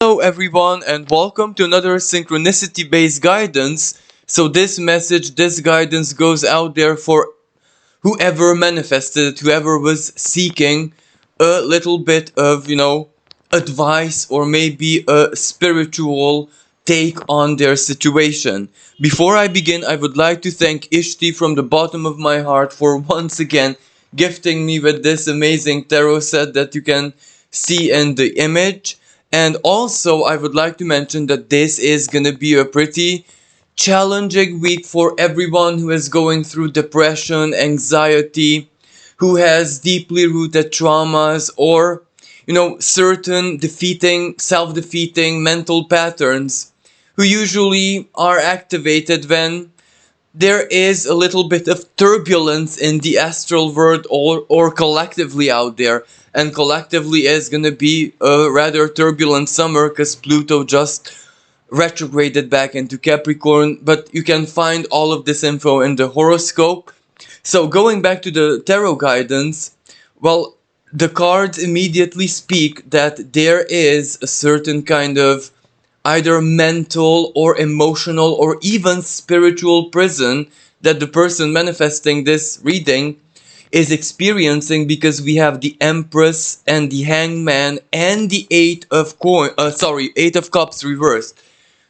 Hello everyone and welcome to another synchronicity based guidance. So this guidance goes out there for whoever manifested, whoever was seeking a little bit of, advice or maybe a spiritual take on their situation. Before I begin, I would like to thank Ishti from the bottom of my heart for once again gifting me with this amazing tarot set that you can see in the image. And also, I would like to mention that this is gonna be a pretty challenging week for everyone who is going through depression, anxiety, who has deeply rooted traumas or, certain self-defeating mental patterns who usually are activated when there is a little bit of turbulence in the astral world or collectively out there. And collectively is going to be a rather turbulent summer because Pluto just retrograded back into Capricorn. But you can find all of this info in the horoscope. So going back to the tarot guidance, well, the cards immediately speak that there is a certain kind of either mental or emotional or even spiritual prison that the person manifesting this reading is experiencing, because we have the Empress and the Hangman and the Eight of Cups reversed.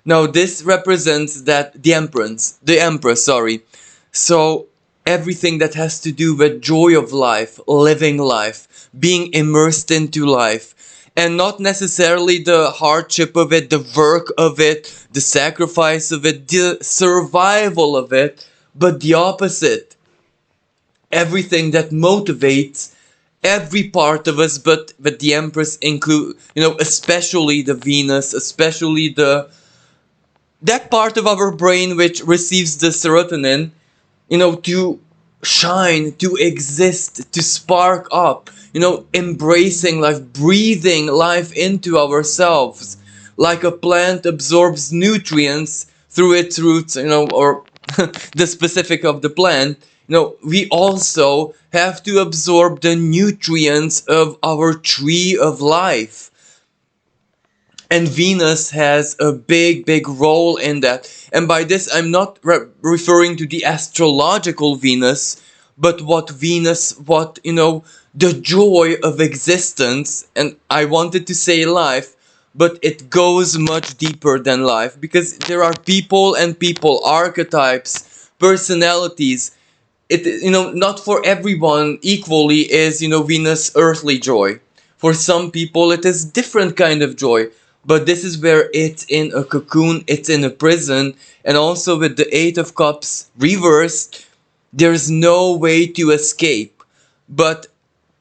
Now this represents that the Empress, sorry. So everything that has to do with joy of life, living life, being immersed into life, and not necessarily the hardship of it, the work of it, the sacrifice of it, the survival of it, but the opposite. Everything that motivates every part of us, but the Empress include, especially the Venus, especially that part of our brain which receives the serotonin, to shine, to exist, to spark up, embracing life, breathing life into ourselves, like a plant absorbs nutrients through its roots, or the specific of the plant. We also have to absorb the nutrients of our tree of life. And Venus has a big role in that. And by this, I'm not referring to the astrological Venus, but the joy of existence. And I wanted to say life, but it goes much deeper than life, because there are people and people, archetypes, personalities. Not for everyone equally is, Venus earthly joy. For some people, it is different kind of joy. But this is where it's in a cocoon, it's in a prison. And also with the Eight of Cups reversed, there's no way to escape. But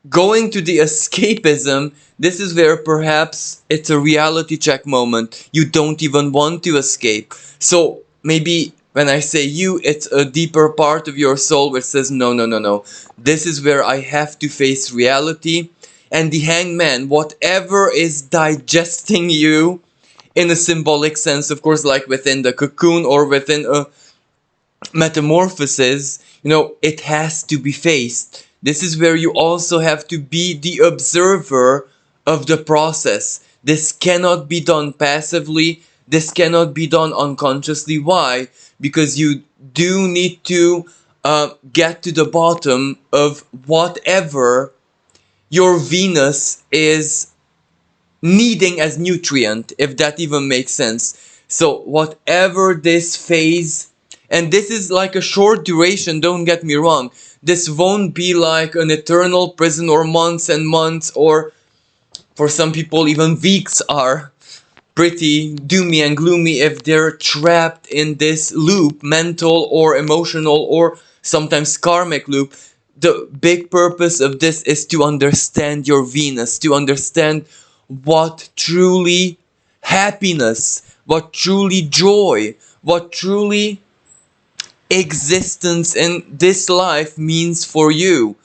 going to the escapism, this is where perhaps it's a reality check moment. You don't even want to escape. So maybe when I say you, it's a deeper part of your soul which says, no. This is where I have to face reality. And the Hangman, whatever is digesting you in a symbolic sense, of course, like within the cocoon or within a metamorphosis, it has to be faced. This is where you also have to be the observer of the process. This cannot be done passively. This cannot be done unconsciously. Why? Because you do need to get to the bottom of whatever your Venus is needing as nutrient, if that even makes sense. So whatever this phase, and this is like a short duration, don't get me wrong. This won't be like an eternal prison or months and months, or for some people even weeks are pretty doomy and gloomy if they're trapped in this loop, mental or emotional or sometimes karmic loop. The big purpose of this is to understand your Venus, to understand what truly happiness, what truly joy, what truly existence in this life means for you.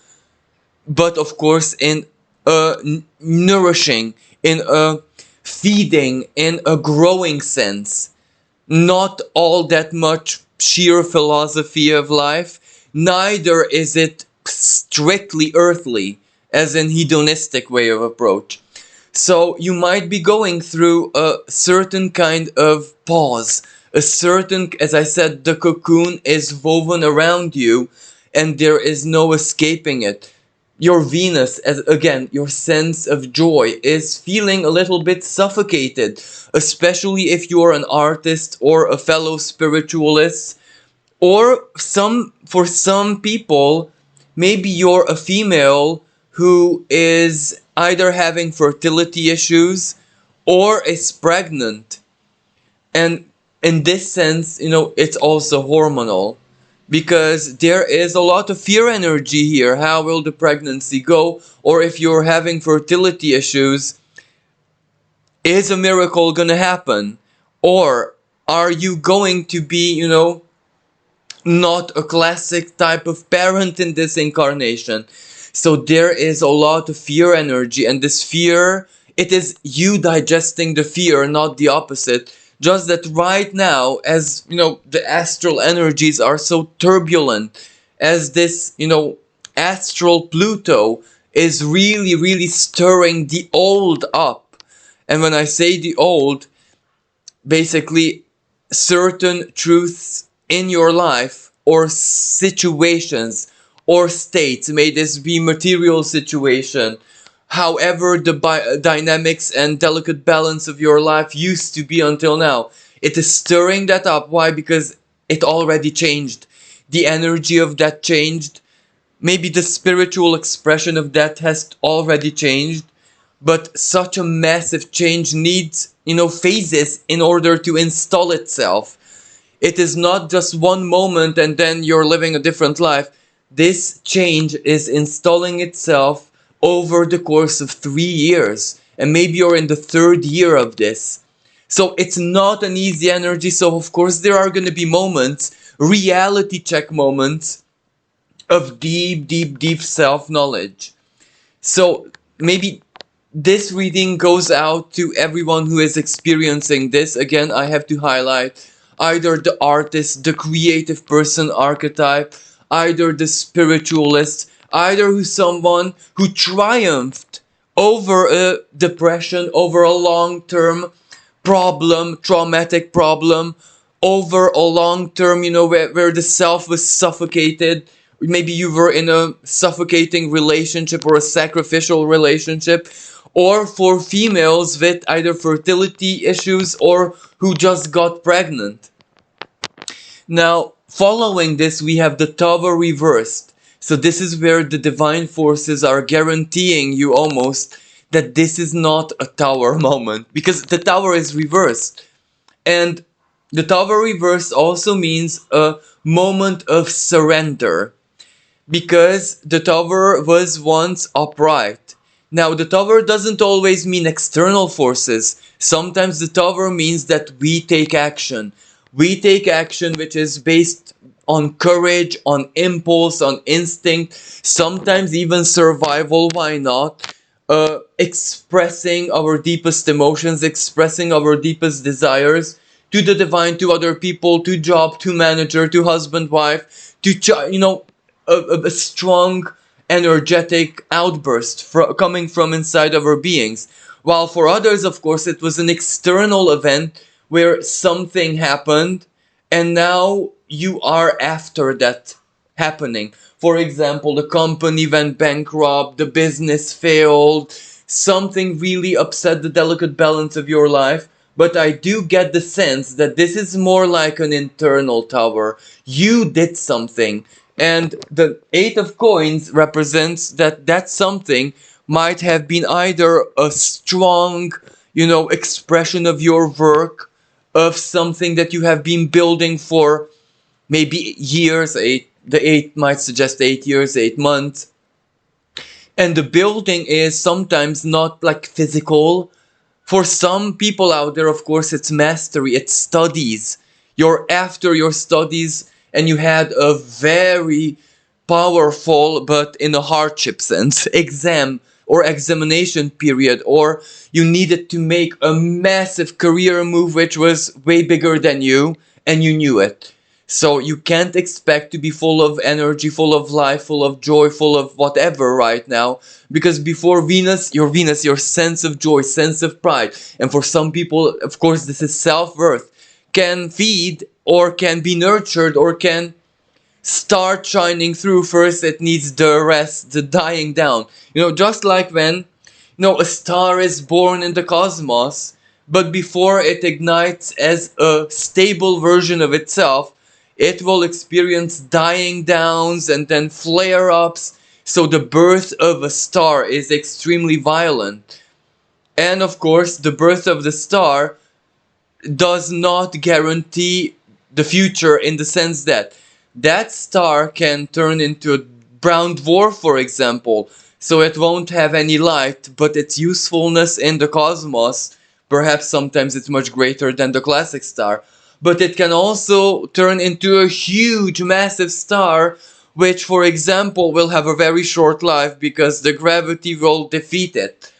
But of course in a nourishing, in a feeding, in a growing sense. Not all that much sheer philosophy of life, neither is it strictly earthly, as in hedonistic way of approach. So you might be going through a certain kind of pause, a certain, as I said, the cocoon is woven around you and there is no escaping it. Your Venus, as again, your sense of joy is feeling a little bit suffocated, especially if you are an artist or a fellow spiritualist, or for some people, maybe you're a female who is either having fertility issues or is pregnant. And in this sense, it's also hormonal, because there is a lot of fear energy here. How will the pregnancy go? Or if you're having fertility issues, is a miracle gonna happen? Or are you going to be, not a classic type of parent in this incarnation? So there is a lot of fear energy, and this fear, it is you digesting the fear, not the opposite. Just that right now, as the astral energies are so turbulent, as this, astral Pluto is really, really stirring the old up. And when I say the old, basically certain truths in your life or situations or states, may this be material situation, however the dynamics and delicate balance of your life used to be until now, it is stirring that up. Why? Because it already changed. The energy of that changed. Maybe the spiritual expression of that has already changed. But such a massive change needs, phases in order to install itself. It is not just one moment and then you're living a different life. This change is installing itself over the course of 3 years. And maybe you're in the third year of this. So it's not an easy energy. So of course there are going to be moments, reality check moments, of deep, deep, deep self-knowledge. So maybe this reading goes out to everyone who is experiencing this. Again, I have to highlight either the artist, the creative person archetype, either the spiritualist, either who's someone who triumphed over a depression, over a long-term problem, traumatic problem, over a long term, where the self was suffocated. Maybe you were in a suffocating relationship or a sacrificial relationship. Or for females with either fertility issues or who just got pregnant. Now, following this, we have the Tower reversed. So this is where the divine forces are guaranteeing you almost that this is not a Tower moment, because the Tower is reversed. And the Tower reversed also means a moment of surrender, because the Tower was once upright. Now, the Tower doesn't always mean external forces. Sometimes the Tower means that we take action. We take action which is based on courage, on impulse, on instinct, sometimes even survival, why not? Expressing our deepest emotions, expressing our deepest desires to the divine, to other people, to job, to manager, to husband, wife, to a strong, energetic outburst coming from inside of our beings. While for others, of course, it was an external event where something happened and now you are after that happening. For example, the company went bankrupt, the business failed, something really upset the delicate balance of your life. But I do get the sense that this is more like an internal Tower. You did something. And the Eight of Coins represents that something might have been either a strong, expression of your work, of something that you have been building for maybe years. The 8 might suggest 8 years, 8 months. And the building is sometimes not like physical. For some people out there, of course, it's mastery, it's studies. You're after your studies and you had a very powerful, but in a hardship sense, exam or examination period, or you needed to make a massive career move which was way bigger than you and you knew it. So you can't expect to be full of energy, full of life, full of joy, full of whatever right now. Because before Venus, your sense of joy, sense of pride, and for some people, of course, this is self-worth, can feed or can be nurtured or can start shining through. First, it needs the rest, the dying down. Just like when, a star is born in the cosmos, but before it ignites as a stable version of itself, it will experience dying downs and then flare ups. So the birth of a star is extremely violent. And of course, the birth of the star does not guarantee the future, in the sense that that star can turn into a brown dwarf, for example, so it won't have any light, but its usefulness in the cosmos, perhaps sometimes it's much greater than the classic star. But it can also turn into a huge, massive star, which, for example, will have a very short life because the gravity will defeat it.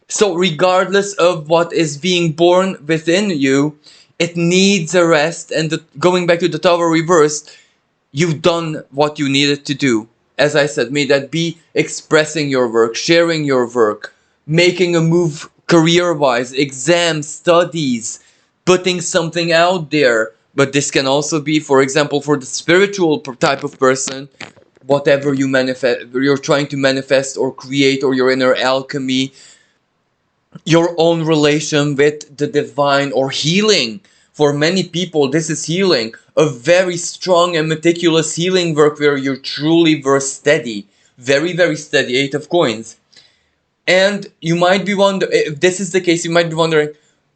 So regardless of what is being born within you, it needs a rest. And going back to the Tower reversed, you've done what you needed to do. As I said, may that be expressing your work, sharing your work, making a move career-wise, exams, studies, putting something out there. But this can also be, for example, for the spiritual type of person, whatever you're trying to manifest or create, or your inner alchemy, your own relation with the divine, or healing. For many people, this is healing, a very strong and meticulous healing work where you truly were steady, very, very steady. 8 of coins. And you might be wondering, if this is the case, you might be wondering,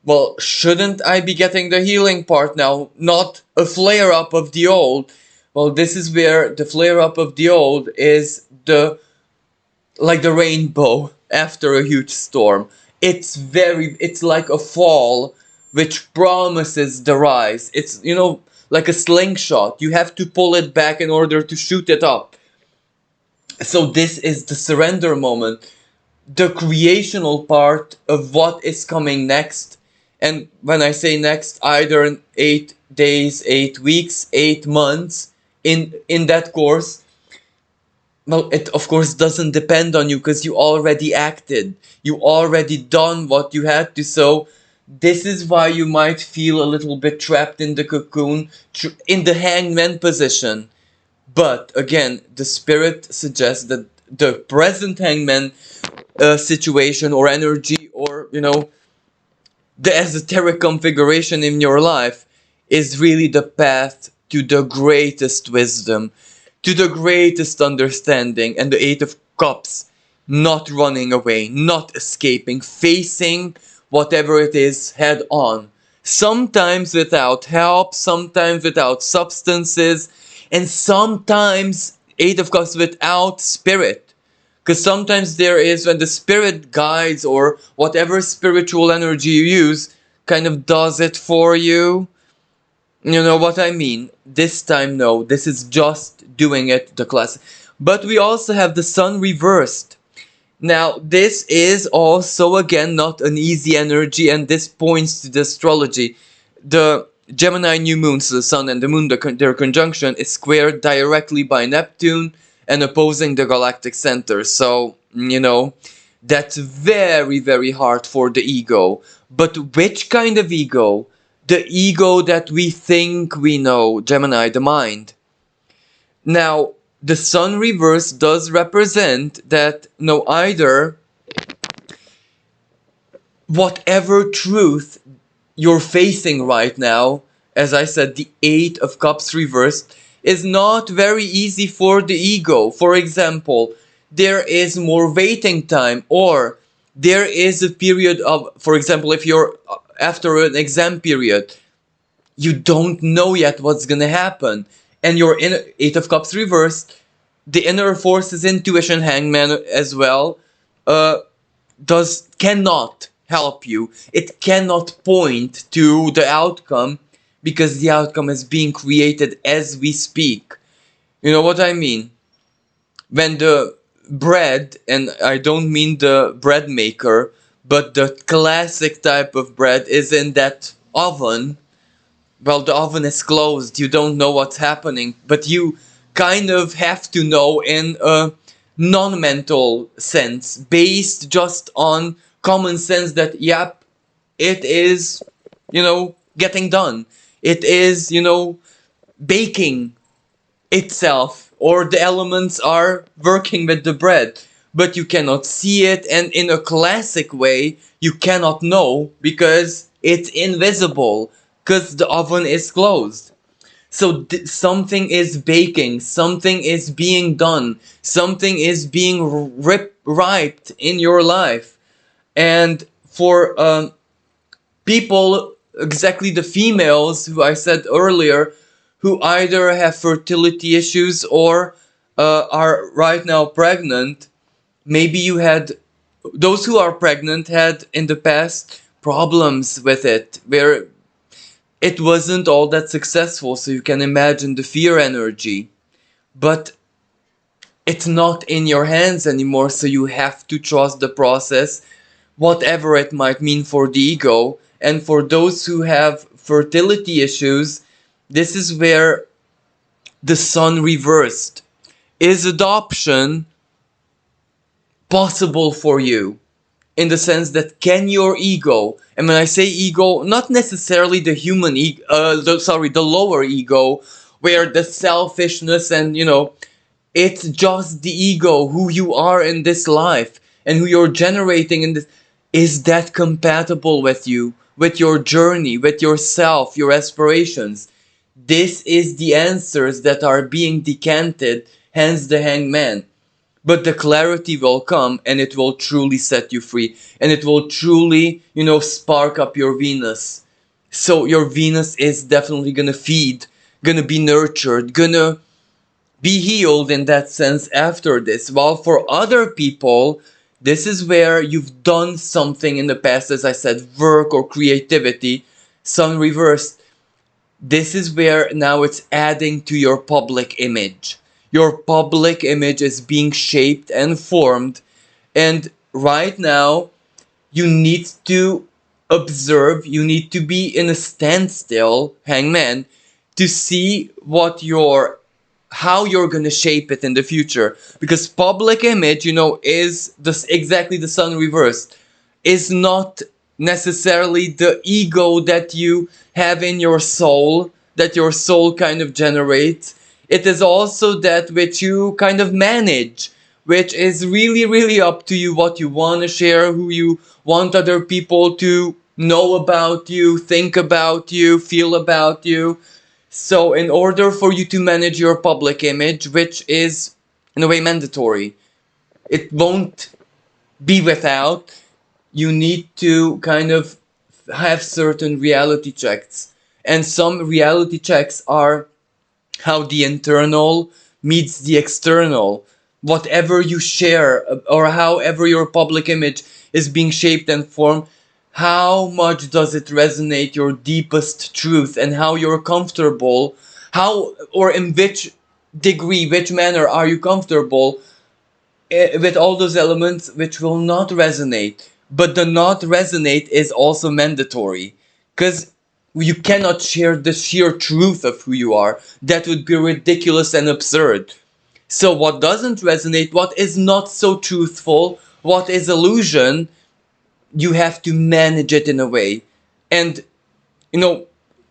well, shouldn't I be getting the healing part now, not a flare up of the old? Well, this is where the flare up of the old is like the rainbow after a huge storm. It's like a fall which promises the rise. It's, like a slingshot. You have to pull it back in order to shoot it up. So this is the surrender moment, the creational part of what is coming next. And when I say next, either in 8 days, 8 weeks, 8 months, in that course, well, it of course doesn't depend on you, because you already acted. You already done what you had to. So this is why you might feel a little bit trapped in the cocoon, in the hangman position. But again, the spirit suggests that the present hangman situation or energy, or the esoteric configuration in your life, is really the path to the greatest wisdom, to the greatest understanding. And the 8 of Cups, not running away, not escaping, facing whatever it is head on. Sometimes without help, sometimes without substances, and sometimes 8 of Cups without spirit. Because sometimes there is, when the spirit guides, or whatever spiritual energy you use kind of does it for you. You know what I mean? This time, no. This is just doing it, the class. But we also have the Sun reversed. Now, this is also, again, not an easy energy, and this points to the astrology. The Gemini new moon, so the Sun and the Moon, their conjunction, is squared directly by Neptune and opposing the galactic center. So, that's very, very hard for the ego. But which kind of ego? The ego that we think we know, Gemini, the mind. Now, the Sun reverse does represent that, either whatever truth you're facing right now, as I said, the 8 of Cups reversed, is not very easy for the ego. For example, there is more waiting time, or there is a period of, for example, if you're after an exam period, you don't know yet what's gonna happen, and you're in 8 of Cups reversed, the inner forces, intuition, hangman as well, cannot help you. It cannot point to the outcome, because the outcome is being created as we speak. You know what I mean? When the bread, and I don't mean the bread maker, but the classic type of bread is in that oven, well, the oven is closed, you don't know what's happening, but you kind of have to know in a non-mental sense, based just on common sense that, yep, it is, getting done. It is, baking itself, or the elements are working with the bread, but you cannot see it, and in a classic way you cannot know because it's invisible, because the oven is closed. So something is baking, something is being done, something is being ripe in your life. And for people, exactly the females who I said earlier, who either have fertility issues or are right now pregnant, maybe you had, those who are pregnant had in the past problems with it, where it wasn't all that successful, so you can imagine the fear energy. But it's not in your hands anymore, so you have to trust the process, whatever it might mean for the ego. And for those who have fertility issues, this is where the sun reversed. Is adoption possible for you? In the sense that, can your ego, and when I say ego, not necessarily the human ego, the lower ego, where the selfishness and, it's just the ego, who you are in this life, and who you're generating in this, is that compatible with you, with your journey, with yourself, your aspirations? This is the answers that are being decanted, hence the hangman. But the clarity will come, and it will truly set you free, and it will truly, spark up your Venus. So your Venus is definitely gonna feed, gonna be nurtured, gonna be healed in that sense after this. While for other people, this is where you've done something in the past, as I said, work or creativity, sun reversed. This is where now it's adding to your public image. Your public image is being shaped and formed, and right now you need to observe, you need to be in a standstill, hangman, to see how you're gonna shape it in the future. Because public image, is exactly the sun reversed, is not necessarily the ego that you have in your soul, that your soul kind of generates. It is also that which you kind of manage, which is really, really up to you, what you want to share, who you want other people to know about you, think about you, feel about you. So in order for you to manage your public image, which is in a way mandatory, it won't be without, you need to kind of have certain reality checks. And some reality checks are how the internal meets the external. Whatever you share, or however your public image is being shaped and formed, how much does it resonate your deepest truth, and how you're comfortable, how, or in which degree, which manner are you comfortable with all those elements which will not resonate. But the not resonate is also mandatory, because you cannot share the sheer truth of who you are. That would be ridiculous and absurd. So what doesn't resonate, what is not so truthful, what is illusion, you have to manage it in a way. And,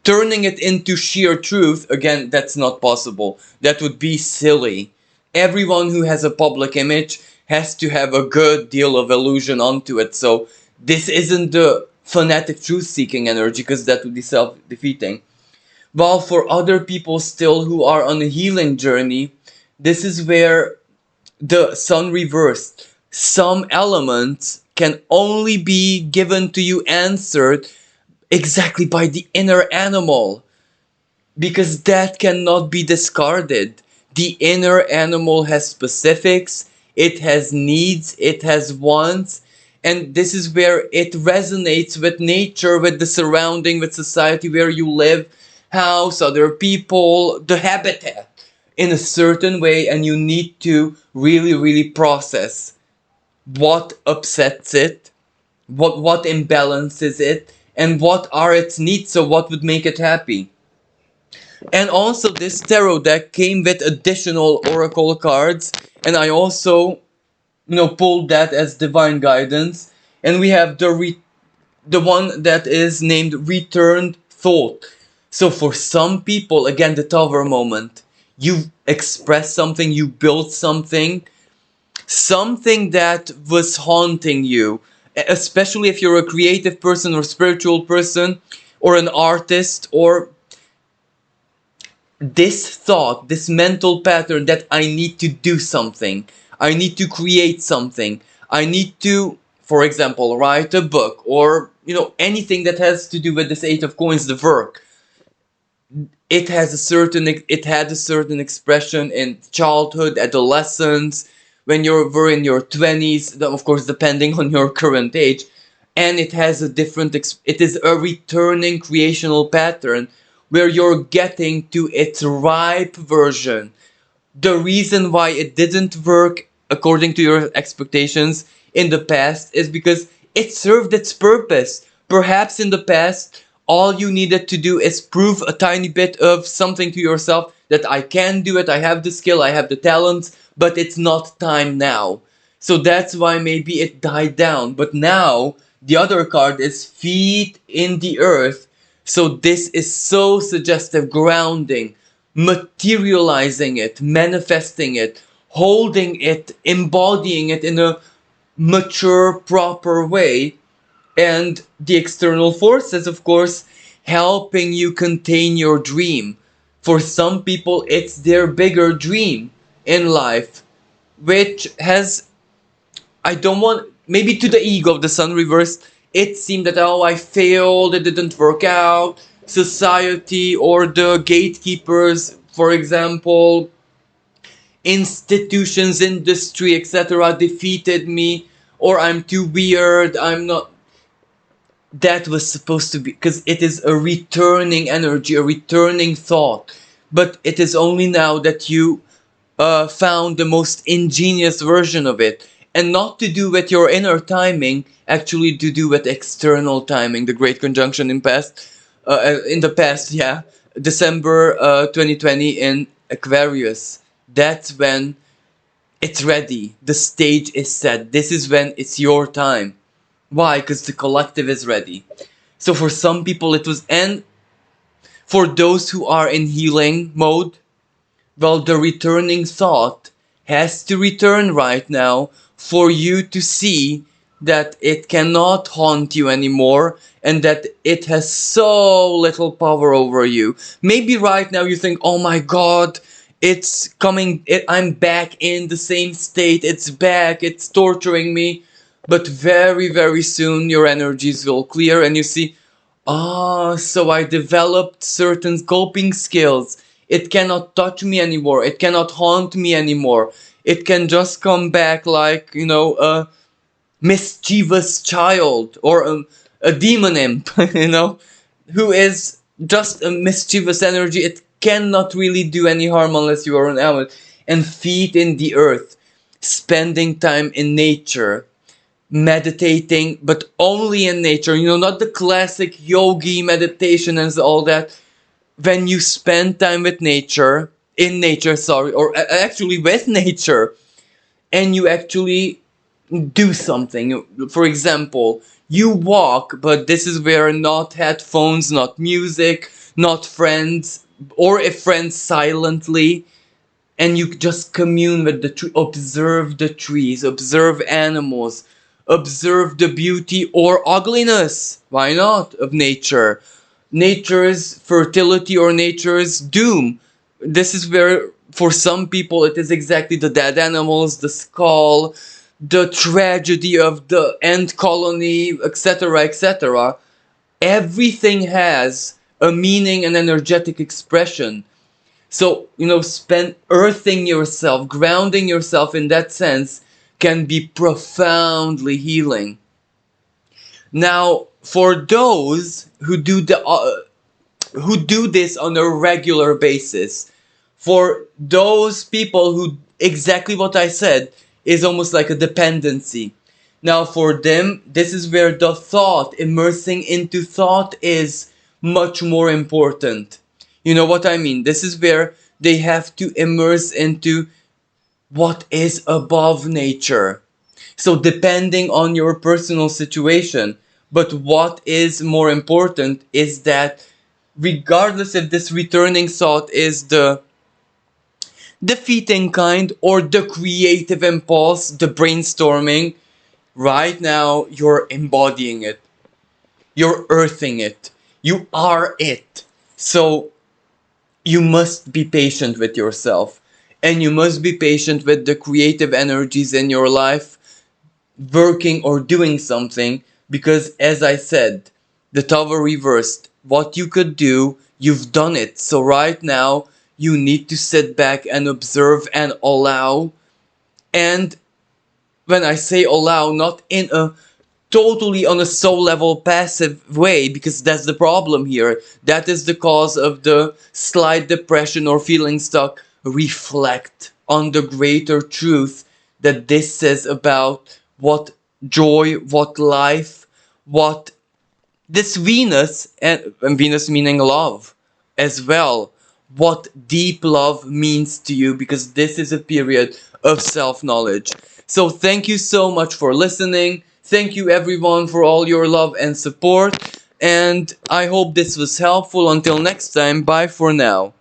turning it into sheer truth, again, that's not possible. That would be silly. Everyone who has a public image has to have a good deal of illusion onto it. So this isn't the fanatic truth-seeking energy, because that would be self-defeating. While for other people still who are on a healing journey, this is where the sun reversed. Some elements can only be given to you, answered exactly by the inner animal, because that cannot be discarded. The inner animal has specifics, it has needs, it has wants, and this is where it resonates with nature, with the surrounding, with society where you live, house, other people, the habitat, in a certain way. And you need to really, really process what upsets it, what imbalances it, and what are its needs, so what would make it happy. And also this tarot deck came with additional oracle cards, and I also, pulled that as divine guidance. And we have the one that is named returned thought. So for some people, again, the tower moment, you express something, you built something, something that was haunting you, especially if you're a creative person or spiritual person or an artist, or this thought, this mental pattern that I need to do something, I need to create something, I need to, for example, write a book, or anything that has to do with this Eight of Coins, the work. It had a certain expression in childhood, adolescence, when you were in your 20s, of course depending on your current age, and it has a different it is a returning creational pattern where you're getting to its ripe version. The reason why it didn't work according to your expectations in the past is because it served its purpose. Perhaps in the past, all you needed to do is prove a tiny bit of something to yourself, that I can do it, I have the skill, I have the talents, but it's not time now. So that's why maybe it died down. But now, the other card is feet in the earth. So this is so suggestive, grounding, materializing it, manifesting it, holding it, embodying it in a mature, proper way. And the external forces, of course, helping you contain your dream. For some people, it's their bigger dream in life, which has, I don't want, maybe to the ego of the sun reversed, it seemed that, oh, I failed, it didn't work out, society or the gatekeepers, for example, institutions, industry, etc., defeated me, or I'm too weird, I'm not. That was supposed to be, because it is a returning energy, a returning thought. But it is only now that you found the most ingenious version of it, and not to do with your inner timing, actually to do with external timing. The Great Conjunction in the past, yeah, December 2020 in Aquarius. That's when it's ready. The stage is set. This is when it's your time. Why? Because the collective is ready. So for some people it was, and for those who are in healing mode, well, the returning thought has to return right now for you to see that it cannot haunt you anymore, and that it has so little power over you. Maybe right now you think, oh my god, it's coming, I'm back in the same state, it's back, it's torturing me. But very, very soon your energies will clear and you see, so I developed certain coping skills. It cannot touch me anymore. It cannot haunt me anymore. It can just come back like, a mischievous child, or a demon imp, who is just a mischievous energy. It cannot really do any harm unless you are an amulet. And feet in the earth, spending time in nature, meditating, but only in nature, not the classic yogi meditation and all that. When you spend time with nature, in nature, sorry, or actually with nature, and you actually do something. For example, you walk, but this is where not headphones, not music, not friends, or if friends silently, and you just commune with the tree, observe the trees, observe animals, observe the beauty or ugliness, why not, of nature, nature's fertility or nature's doom. This is where, for some people, it is exactly the dead animals, the skull, the tragedy of the ant colony, etc., etc. Everything has a meaning and energetic expression. So, spend earthing yourself, grounding yourself in that sense can be profoundly healing. Now, for those who do this on a regular basis, for those people who, exactly what I said, is almost like a dependency. Now, for them, this is where the thought, immersing into thought, is much more important. You know what I mean? This is where they have to immerse into what is above nature. So depending on your personal situation, but what is more important is that regardless if this returning thought is the defeating kind or the creative impulse, the brainstorming, right now you're embodying it. You're earthing it. You are it. So you must be patient with yourself. And you must be patient with the creative energies in your life working or doing something, because as I said, the tower reversed. What you could do, you've done it. So right now, you need to sit back and observe and allow. And when I say allow, not in a totally on a soul level passive way, because that's the problem here. That is the cause of the slight depression or feeling stuck. Reflect on the greater truth that this says about what joy, what life, what this Venus, and Venus meaning love as well, what deep love means to you, because this is a period of self-knowledge. So thank you so much for listening. Thank you everyone for all your love and support. And I hope this was helpful. Until next time, bye for now.